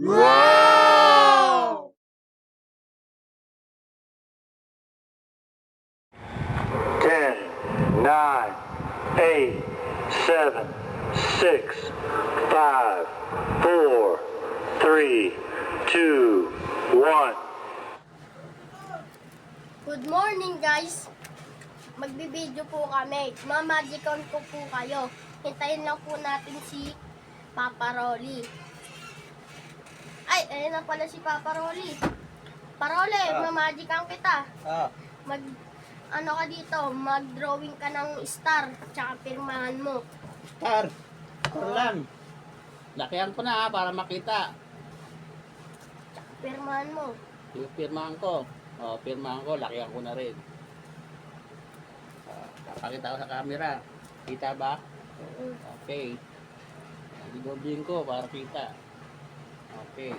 Wow! 10, 9, 8, 7, 6, 5, 4, 3, 2, 1. Good morning guys! Magbibideo po kami. Mamagicon ko po kayo. Hintayin lang po natin si Papa Rolly. Ay, ayun na pala si Papa Rolly. Parole, mamagicon kita. Ano ka dito, mag-drawing ka ng star, tsaka pirmahan mo. Star, ito lang. Lakihan ko na para makita. Tsaka pirmahan mo. Yung pirmahan ko. Pirmahan ko, lakihan ko na rin. Papakita ko sa camera. Kita ba? Okay. Doubling ko para kita. Okay.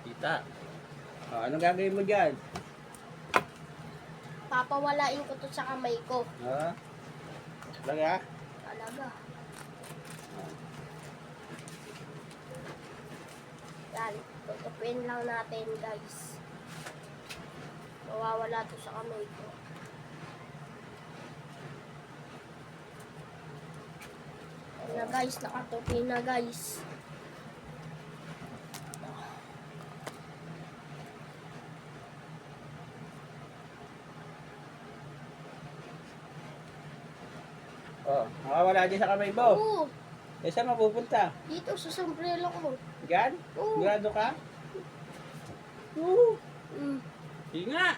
Kita. Anong gagawin mo dyan? Papawalain ko to sa kamay ko. Talaga? Talaga. Yan, tutupin lang natin guys. Mawawala to sa kamay ko. Yan na guys, nakatupi na guys. Makawala dyan sa kamay mo. Oo, Saan mapupunta? dito sa sombrero ko. Diyan? Oo. Sigurado ka? Oo. Mm. Sige nga.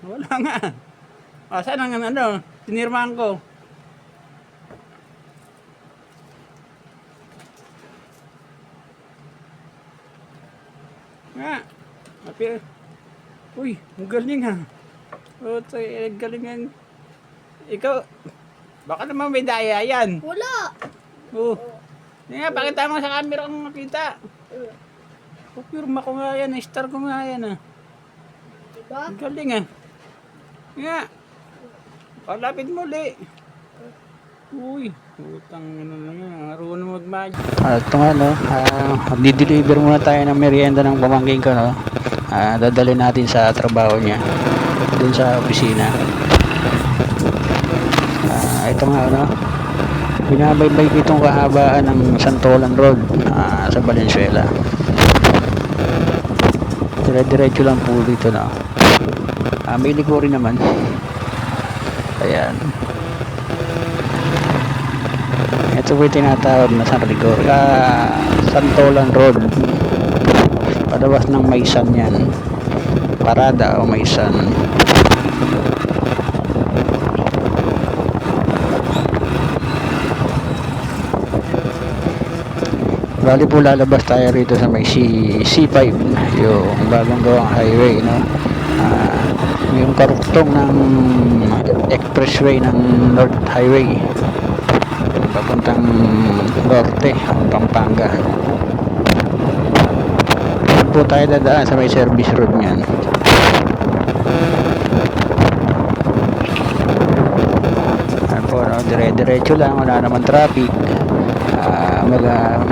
Wala nga. Saan ang ano? Tinirmahan ko. Nga. Uy, ang galing ha. Galing yan. Ikaw, baka naman may daya yan. Wala. Nga, pakita mo sa camera kung makita. Pirma ko nga yan, star ko nga yan. Diba? Ang galing ah. Nga. Palapit mo ulit. Uy, utang ano lang yan. Marunong mag-magic. Ito nga no, di-deliver muna tayo ng merienda ng pamangkin ko no. Dadalhin natin sa trabaho niya. Doon sa opisina. Ito nga no. Binabaybay ko itong kahabaan ng Santolan Road sa Valenzuela. Dire-diretso lang po dito na. May ligo rin naman. Ayan. Ito po yung tinatawag na San Rigor. Santolan Road. Palabas ng Maysan yan. Parada o Maysan. Bali po lalabas tayo rito sa may C5, yung bagong gawang highway, no? Yung karuktong ng expressway ng North Highway papuntang Norte, Pampanga. Doon po tayo dadaan sa may service road niyan. Ano po, no? Dire-diretso lang, wala naman traffic.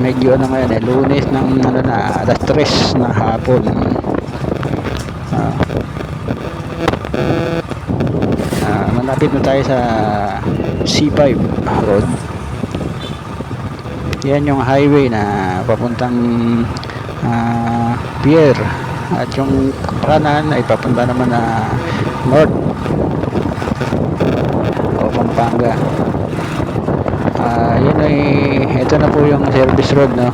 Medyo ano ngayon Lunes ng ano na alas 3 ng hapon. Malapit na tayo sa C5 road. Yan yung highway na papuntang pier, at yung kanan ay papunta naman na north o Pampanga. Yun ay, ito na po yung service road, no?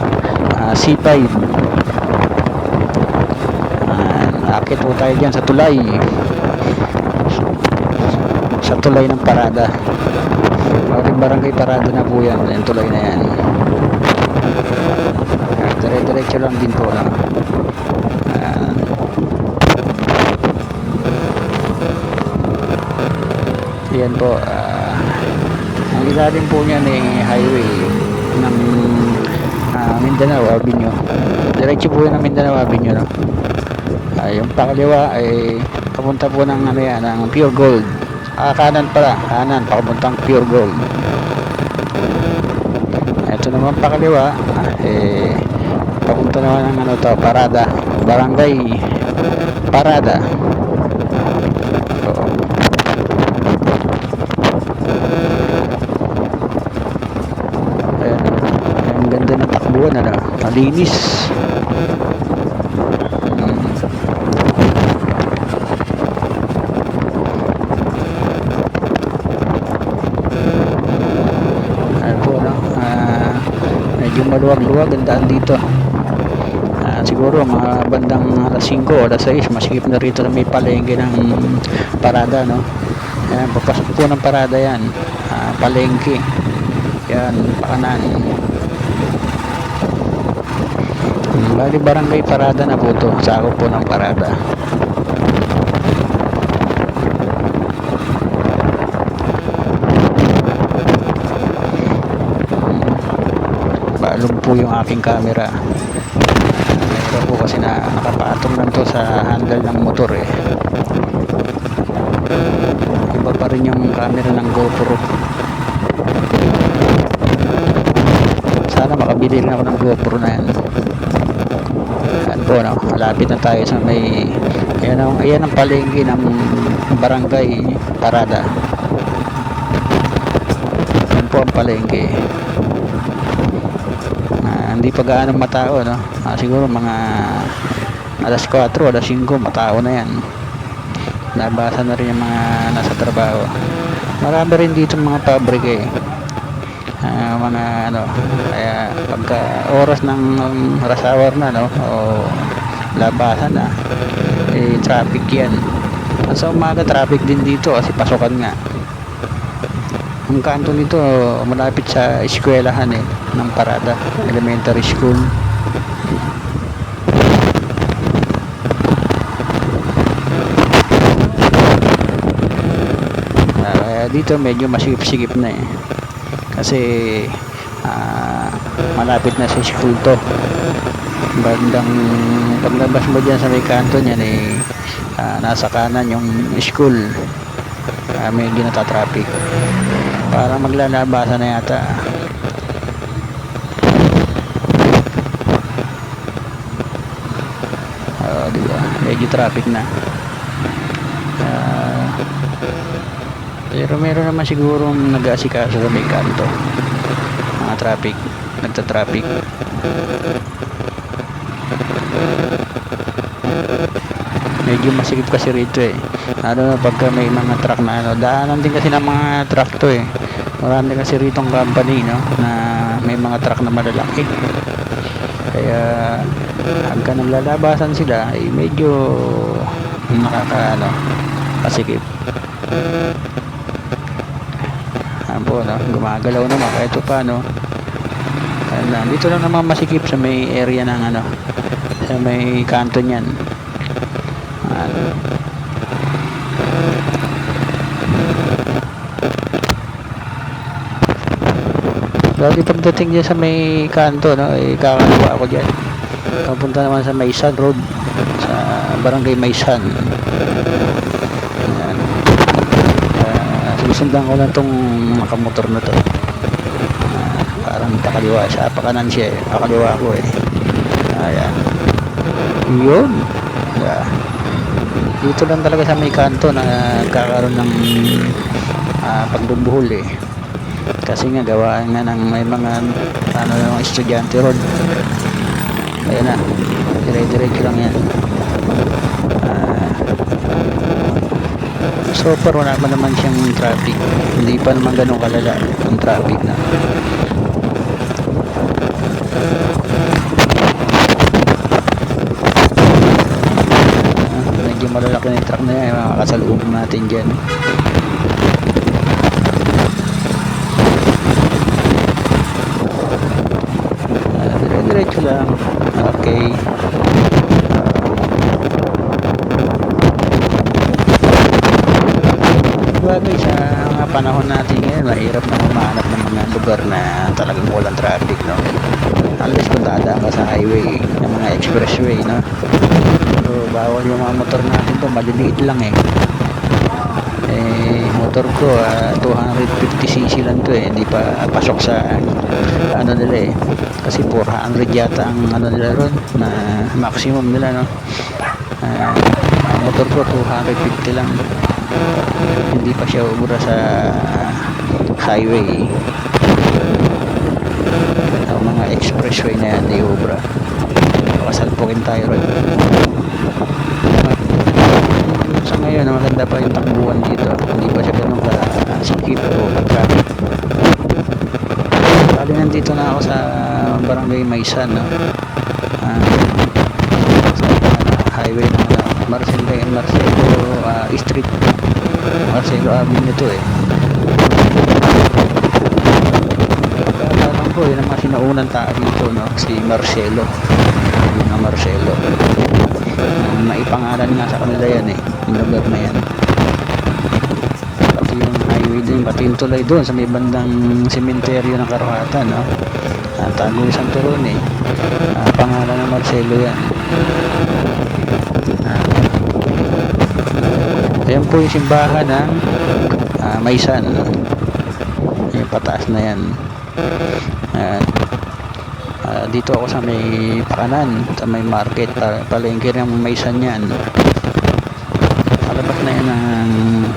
C5. Akit po tayo dyan sa tulay. Sa tulay ng parada. Barangay parada na po yan. Yung tulay na yan. Dire-diretso lang din po, no? Yan po. Ang ilalim po niyan ay highway ng Mindanao Avenue. Diretso po yun ng Mindanao Avenue, no? Yung pakaliwa ay papunta po ng ano yan, ng Pure Gold. Kanan pala, kanan papuntang Pure Gold. naman pakaliwa, papunta naman ng ano to, Parada, Barangay Parada. So, ayan, ang ganda ng takbuhan, ano, malinis. Ayan po, no? Medyo maluwag-luwag ang daan dito. Siguro mga bandang alas 5 o alas 6 masikip na rito na may palengke ng Parada, no? Ayan, papasok po ng Parada yan, palengke yan, pakanan. Bali Barangay Parada na po to, sakop po ng Parada. Balog po yung aking camera. Ito po kasi nakapatong lang to sa handle ng motor eh. Iba pa rin yung camera ng GoPro. Sana makabili rin ako ng GoPro na yan. Ayan po, no? Malapit na tayo sa may ayan ang palengke ng Barangay Parada. Ayan po ang palengke. Hindi pa gaano matao, no? Siguro mga alas 4, alas 5 matao na yan. Nabasa na rin yung mga nasa trabaho. Marami rin dito mga pabrika eh. Mga ano, kaya pagka oras ng rush hour na, no, o labasan na, traffic yan. Sa umaga traffic din dito kasi pasokan nga. Ang kanto nito malapit sa eskwelahan ng Parada Elementary School. Dito medyo masikip-sikip na kasi malapit na sa school to. Bandang paglabas mo dyan sa may kanto niyan nasa kanan yung school. Medyo natatraffic, parang maglalabasan na yata. Diba? Medyo traffic na. Pero meron naman siguro nag-aasikaso sa may kanto, mga traffic, nagta-traffic. Medyo masikip kasi rito ano na pagka may mga truck na ano, daanan din kasi ng mga truck to marami kasi ritong company, no, na may mga truck na malalaki, kaya hanggang naglalabasan sila medyo pasikip. Po, no? Gumagalaw naman kahit pa, no? Dito lang naman masikip sa may area ng ano, sa may kanto niyan. Dati pagdating dyan sa may kanto, no, kakalawa ako dyan. Papunta naman sa Maysan Road, sa Barangay Maysan. Susundan ko lang tong nakamotor na to. Parang pakaliwa siya, pakanan siya pakaliwa ko ayan, yun. Dito lang talaga sa may kanto na kakaroon ng pagbubuhol kasi nga gawaan nga ng may mga ng estudyante road. Ayan na, dire-diretso lang yan. So far wala pa naman siyang traffic, hindi pa naman ganun kalala ang traffic na. Medyo malalaki na yung truck na yan, makakasalubong natin dyan. Diretso lang. Okay. Bagay sa mga panahon natin ngayon, mahirap na humanap ng mga lugar na talagang walang traffic, no? Unless kung dadaan ka sa highway, ng mga expressway, no? So, bawal yung mga motor natin to, maliliit lang motor ko 250cc lang to eh, hindi pa pasok sa ano nila eh, kasi 400 yata ang ano nila ron na maximum nila, no. Ang motor ko 250 lang, hindi pa siya umura sa highway. Ang mga expressway na yan di ubra, makasalpukin tayo ron. Sa ngayon maganda pa yung takbuhan dito, hindi pa siya ganun kasikip o traffic. Bali nandito na ako sa Barangay Maysan, no? Sa highway ng Marcelo Street, Marcelo Avenue to eh. Pagkakalang ko yun ang mga sinaunang tao dito, no? Si Marcelo, yun ang Marcelo. Maipangalan nga sa kanila yan eh, yung lugar na yan. Pati yung highway din, pati yung tulay doon sa may bandang sementeryo ng Karuhatan, no? Tago isang turon eh, pangalan ng Marcelo yan. Ayan po yung simbahan ng Maysan, yung pataas na yan. Dito ako sa may Pakanan, sa may market, palengke ng Maysan yan. Palabas na yan ng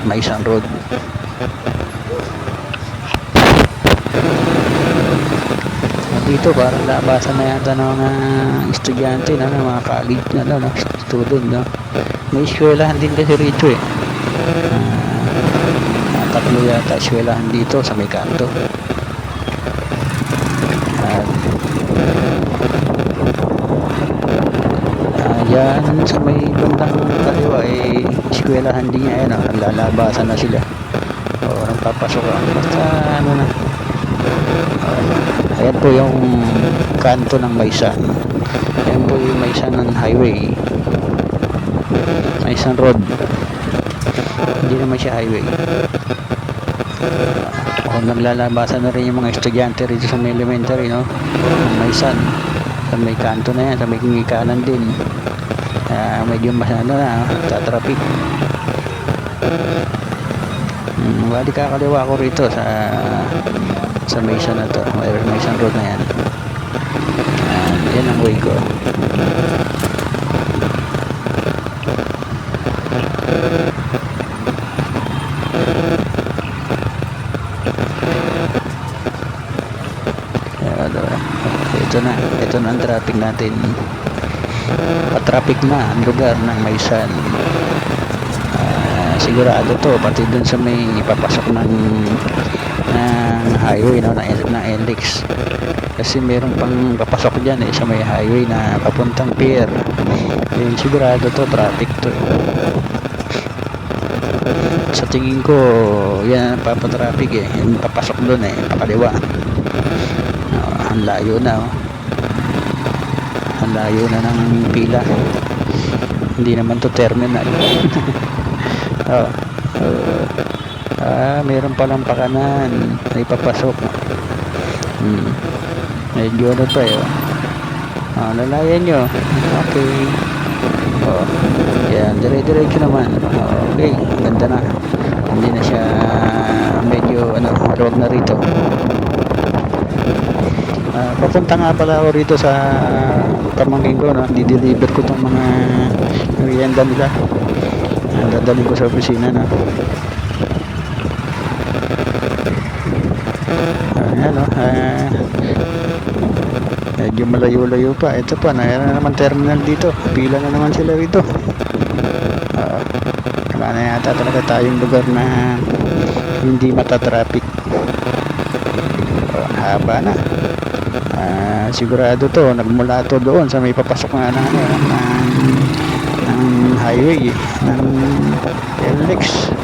Maysan Road. Dito parang labasan na yata ng mga estudyante, no, ng mga college na, no, student, no. May eskwelahan din kasi rito eh. Tatlo yata eskwelahan dito sa may kanto. Yan sa may bandang kaliwa eh, eskwelahan din niya, no? Lalabasan na sila o nagpapasok basta ano na. Ayan po yung kanto ng Maysan. Ayan po yung Maysan ng highway, Maysan Road, hindi naman siya highway. Naglalabasan na rin yung mga estudyante rito sa may elementary, no? Maysan, sa may kanto na yan, sa may kanan din. Medyo mas ano na, tatraffic. Bali kakaliwa ko rito sa Maysan na to, Maysan Road na yan. Yan ang way ko. Ito na ang traffic natin. Pa-traffic na ang lugar ng Maysan. Sigurado to, pati dun sa may ipapasok ng highway, no, na LX. Kasi meron pang papasok dyan eh, sa may highway na papuntang pier. Yun, sigurado to, traffic to. Sa tingin ko, yan ang papatraffic eh. Yung papasok dun eh, pakaliwa. Ang layo na, oh. Ang layo na ng pila. Hindi naman to terminal. Meron palang Pakanan, may papasok. Medyo ano pa yun. Lalayan nyo. Okay. Yan, dire-diretso naman. Okay, ganda na. Hindi na siya medyo road na rito. Papunta nga pala ako rito sa pamangkin ko, no? Di-deliver ko itong mga merienda nila. Dadalhin ko sa opisina, no? Ayan, no? Medyo malayo-layo pa. Ito pa, na naman terminal dito. Pila na naman sila rito. Wala na yata talaga tayong lugar na hindi matatraffic. Haba na. Sigurado to, nagmula to doon sa may papasok na ng highway, ng LX.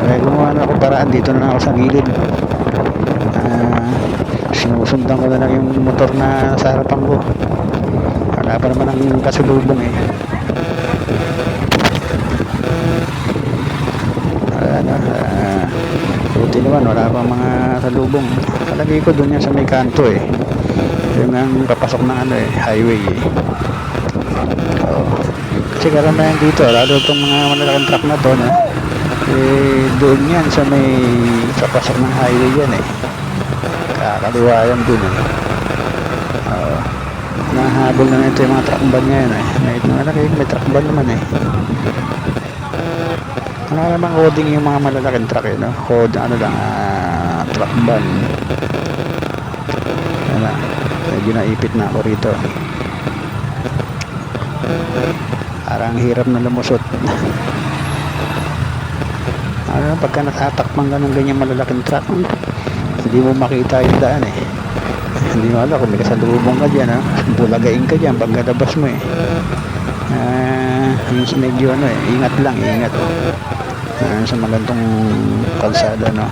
May gumawa na ako paraan, dito na ako sa gilid. Sinusundan ko na lang yung motor na sa harapan ko. Wala pa naman ang kasulubong eh. Buti naman, wala pa mga salubong. Kalagay ko doon yan sa may kanto eh. Yung ang papasok ng highway eh. Kasi karamihan dito, lalo itong mga malalaking truck na to, no? Eh, doon yan sa may sa pasok ng highway yan eh. Kakaliwa yan doon eh. Oo. Nahabol na ito yung mga truck ban ngayon eh. May truck ban naman eh. Ano naman coding yung mga malalaking truck eh, no? Code, ano lang, truck ban. Yan na. Medyo naipit na ako rito. Parang hirap na lumusot. Ano, pagka natatakpan ka ng ganyan malalaking truck, hindi mo makita yung daan eh. Hindi mo alam kung may kasalubong ka dyan, ha? Bulagain ka dyan pagkalabas mo eh. Medyo ano eh, ingat lang, ingat. Sa magandang kalsada, no?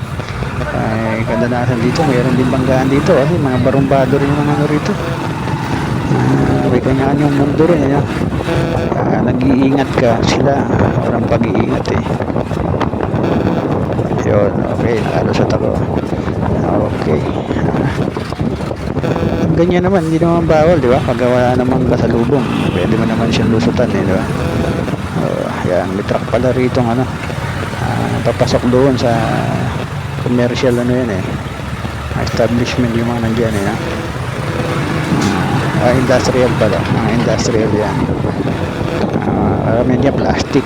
Kadalasan dito, mayroon din banggaan dito kasi mga barumbado rin yung mga ano rito. May kanya-kanyang mundo rin, eh, no? Nag-iingat ka sila, parang pag-iingat eh. Yun, okay, nakalusot ako. Okay. Ganyan naman, hindi naman bawal, di ba? Pag wala namang kasalubong, pwede mo naman siyang lusutan, eh, di ba? Yan, may truck pala rito, ano, papasok doon sa commercial, ano yan, eh, establishment yung mga nandyan, eh, no? Industrial pala, mga industrial yan. Marami niya plastic,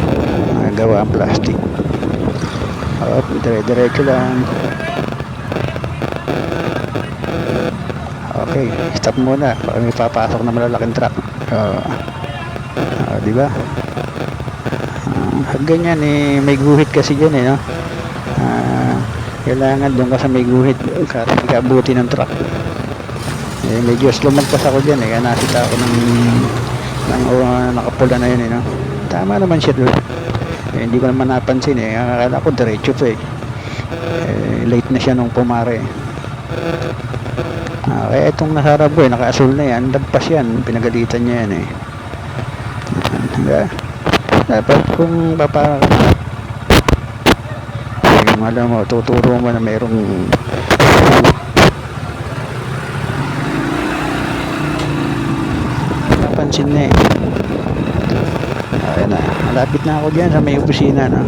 gawa ang plastic. Dire-diretso lang. Okay, stop muna. Pag may papasok na malalaking truck. Di ba? Ganyan eh, may guhit kasi dyan eh, no? Kailangan doon ka sa may guhit para hindi ka abuti ng truck. Eh, medyo lumagpas ako dyan eh, kaya nakita ako ng nakapula na yun eh, no? Tama naman siya doon. Eh, hindi ko naman napansin eh, akala ko diretso to eh. Late na siya nung pumare. Kaya itong nasarap ko eh, naka-asul na yan, lagpas yan, pinagalitan niya yan eh. Dapat kung papara ka na, yung alam mo, tuturo mo na mayroong napansin na eh. Ayan na, malapit na ako dyan sa may opisina, no?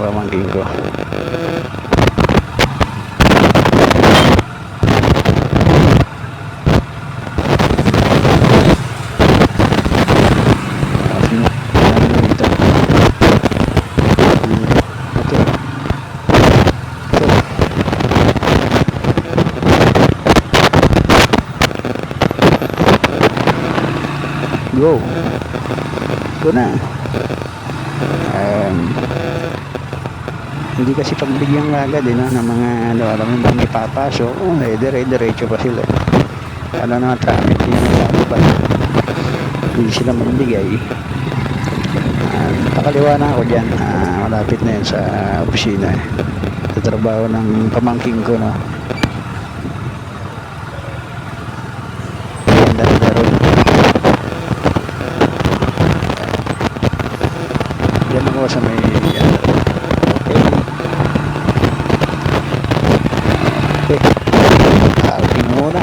Pamangkin ko. Go. Go na. Hindi kasi pagbigyan agad eh, no, ng mga ano, alam mo may papasok, dire-diretso pa sila. Ano na traffic yung sabi pa. Hindi sila magbigay. Pakaliwa na ako dyan. Malapit na yan sa opisina eh. Sa trabaho ng pamangking ko, no. Diyan ako sa may okay. Parking muna.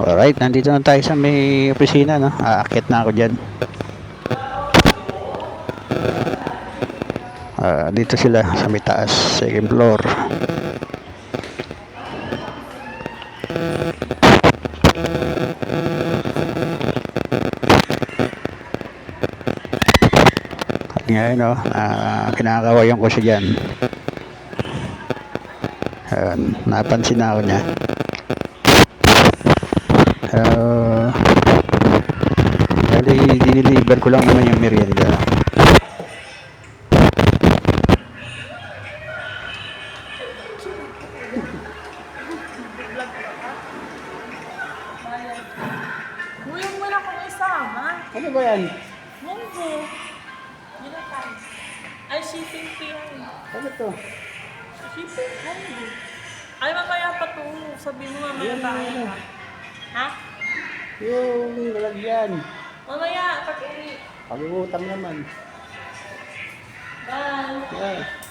Alright, nandito na tayo sa may opisina, no? Aakyat na ako dyan. Dito sila sa may taas, second floor. At ngayon, no, kinakawayan ko siya dyan. Napansin na ako niya. Dali, diniliver ko lang naman yung merienda. Nguyong mo na kung isama. Ano ba yan? Munggo. Yun na tayo. Ay, shipping fee yan. Ano to? Shipping, munggo. Ay, mamaya pa to. Sabi mo mamaya tayo. Ha? Yung lalagyan. O Mamaya, pag uwi. Pag-uutang naman. Bye. Yeah.